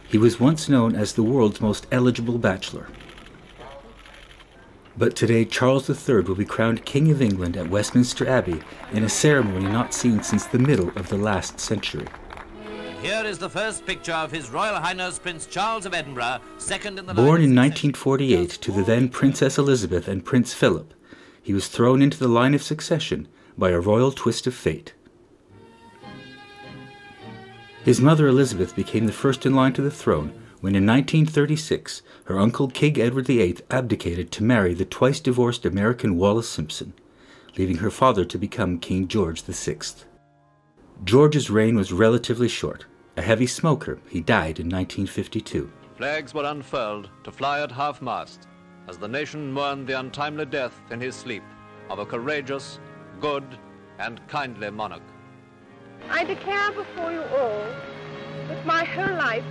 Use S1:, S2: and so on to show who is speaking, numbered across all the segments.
S1: He was once known as the world's most eligible bachelor. But today, Charles III will be crowned King of England at Westminster Abbey in a ceremony not seen since the middle of the last century.
S2: Here is the first picture of His Royal Highness Prince Charles of Edinburgh, second in the
S1: Born in 1948 to the then Princess Elizabeth and Prince Philip, he was thrown into the line of succession by a royal twist of fate. His mother Elizabeth became the first in line to the throne when in 1936 her uncle King Edward VIII abdicated to marry the twice-divorced American Wallis Simpson, leaving her father to become King George VI. George's reign was relatively short. A heavy smoker, he died in 1952.
S3: Flags were unfurled to fly at half-mast as the nation mourned the untimely death in his sleep of a courageous, good, and kindly monarch.
S4: I declare before you all that my whole life,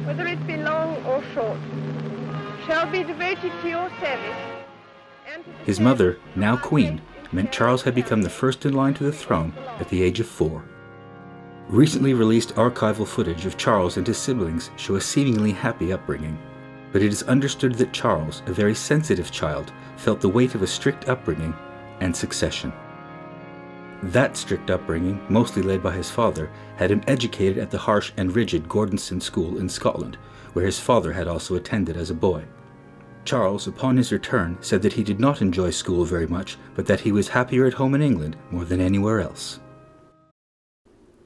S4: whether it be long or short, shall be devoted to your service. And
S1: his mother, now Queen, meant Charles had become the first in line to the throne at the age of 4. Recently released archival footage of Charles and his siblings show a seemingly happy upbringing, but it is understood that Charles, a very sensitive child, felt the weight of a strict upbringing and succession. That strict upbringing, mostly led by his father, had him educated at the harsh and rigid Gordonstoun School in Scotland, where his father had also attended as a boy. Charles, upon his return, said that he did not enjoy school very much, but that he was happier at home in England more than anywhere else.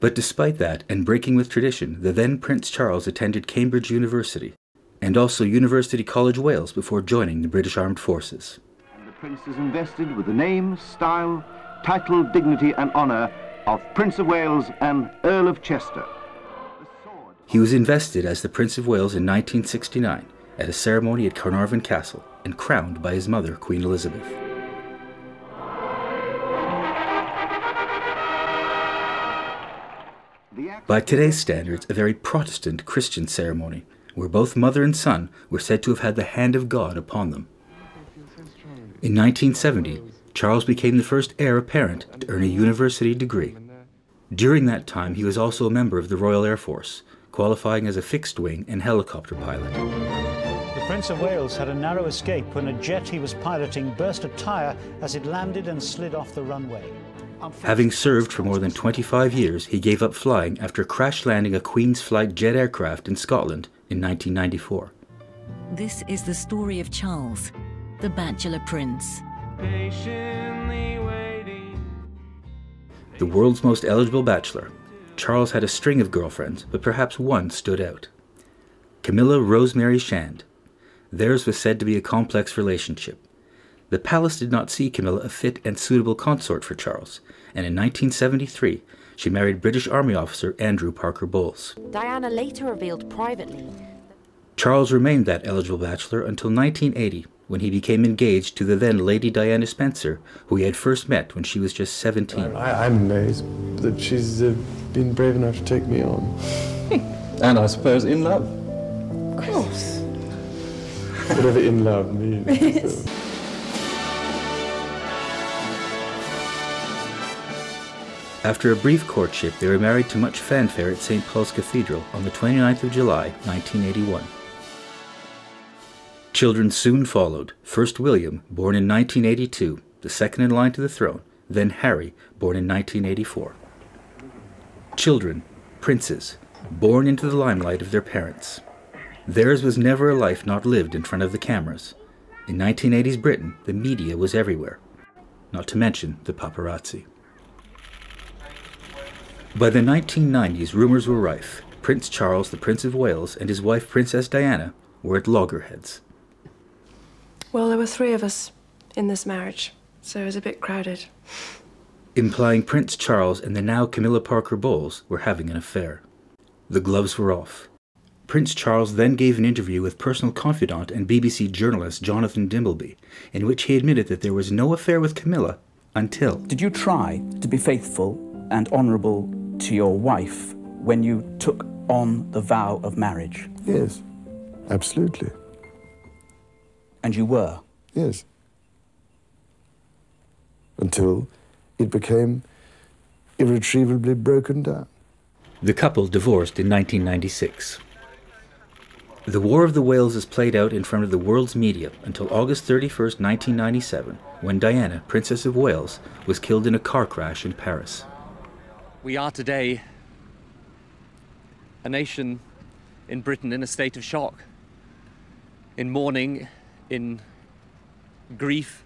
S1: But despite that, and breaking with tradition, the then Prince Charles attended Cambridge University, and also University College Wales before joining the British Armed Forces.
S5: The Prince is invested with the name, style, title, dignity and honour of Prince of Wales and Earl of Chester.
S1: He was invested as the Prince of Wales in 1969 at a ceremony at Carnarvon Castle and crowned by his mother, Queen Elizabeth. By today's standards, a very Protestant Christian ceremony, where both mother and son were said to have had the hand of God upon them. In 1970, Charles became the first heir apparent to earn a university degree. During that time, he was also a member of the Royal Air Force, qualifying as a fixed-wing and helicopter pilot.
S6: The Prince of Wales had a narrow escape when a jet he was piloting burst a tyre as it landed and slid off the runway.
S1: Having served for more than 25 years, he gave up flying after crash landing a Queen's Flight jet aircraft in Scotland in 1994.
S7: This is the story of Charles, the bachelor prince.
S1: The world's most eligible bachelor, Charles had a string of girlfriends, but perhaps one stood out. Camilla Rosemary Shand. Theirs was said to be a complex relationship. The palace did not see Camilla a fit and suitable consort for Charles, and in 1973, she married British Army officer Andrew Parker Bowles.
S8: Diana later revealed privately.
S1: Charles remained that eligible bachelor until 1980, when he became engaged to the then Lady Diana Spencer, who he had first met when she was just 17.
S9: I'm amazed that she's been brave enough to take me on.
S10: And I suppose in love.
S8: Of course.
S9: Whatever in love means.
S1: After a brief courtship, they were married to much fanfare at St. Paul's Cathedral on the 29th of July, 1981. Children soon followed, first William, born in 1982, the second in line to the throne, then Harry, born in 1984. Children, princes, born into the limelight of their parents. Theirs was never a life not lived in front of the cameras. In 1980s Britain, the media was everywhere, not to mention the paparazzi. By the 1990s, rumors were rife. Prince Charles, the Prince of Wales, and his wife Princess Diana were at loggerheads.
S11: Well, there were 3 of us in this marriage, so it was a bit crowded.
S1: Implying Prince Charles and the now Camilla Parker Bowles were having an affair. The gloves were off. Prince Charles then gave an interview with personal confidant and BBC journalist Jonathan Dimbleby, in which he admitted that there was no affair with Camilla until...
S12: Did you try to be faithful and honourable to your wife when you took on the vow of marriage?
S9: Yes, absolutely.
S12: And you were?
S9: Yes. Until it became irretrievably broken down.
S1: The couple divorced in 1996. The War of the Whales is played out in front of the world's media until August 31st, 1997, when Diana, Princess of Wales, was killed in a car crash in Paris.
S13: We are today a nation in Britain in a state of shock, in mourning, in grief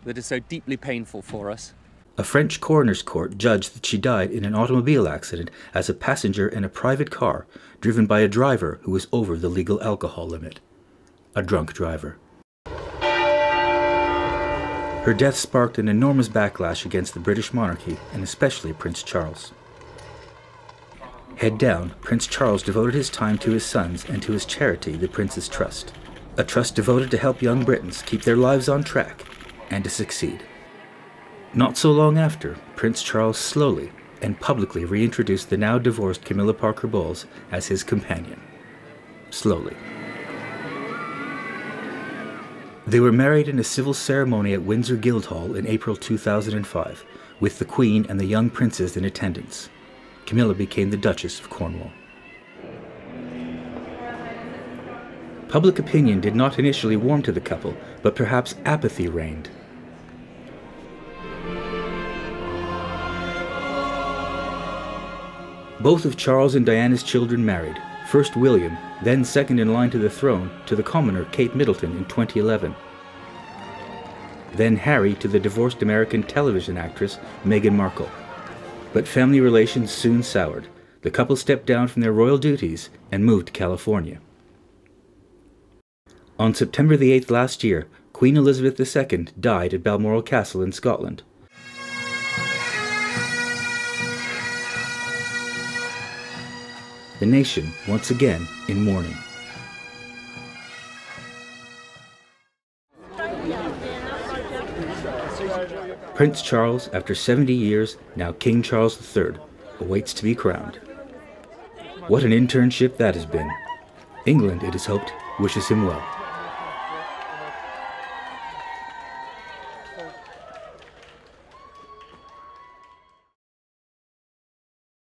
S13: that is so deeply painful for us.
S1: A French coroner's court judged that she died in an automobile accident as a passenger in a private car driven by a driver who was over the legal alcohol limit. A drunk driver. Her death sparked an enormous backlash against the British monarchy, and especially Prince Charles. Head down, Prince Charles devoted his time to his sons and to his charity, the Prince's Trust. A trust devoted to help young Britons keep their lives on track and to succeed. Not so long after, Prince Charles slowly and publicly reintroduced the now divorced Camilla Parker Bowles as his companion. Slowly. They were married in a civil ceremony at Windsor Guildhall in April 2005, with the Queen and the young princes in attendance. Camilla became the Duchess of Cornwall. Public opinion did not initially warm to the couple, but perhaps apathy reigned. Both of Charles and Diana's children married, first William, then second in line to the throne, to the commoner Kate Middleton in 2011. Then Harry to the divorced American television actress Meghan Markle. But family relations soon soured. The couple stepped down from their royal duties and moved to California. On September the 8th last year, Queen Elizabeth II died at Balmoral Castle in Scotland. The nation, once again, in mourning. Prince Charles, after 70 years, now King Charles III, awaits to be crowned. What an internship that has been. England, it is hoped, wishes him well.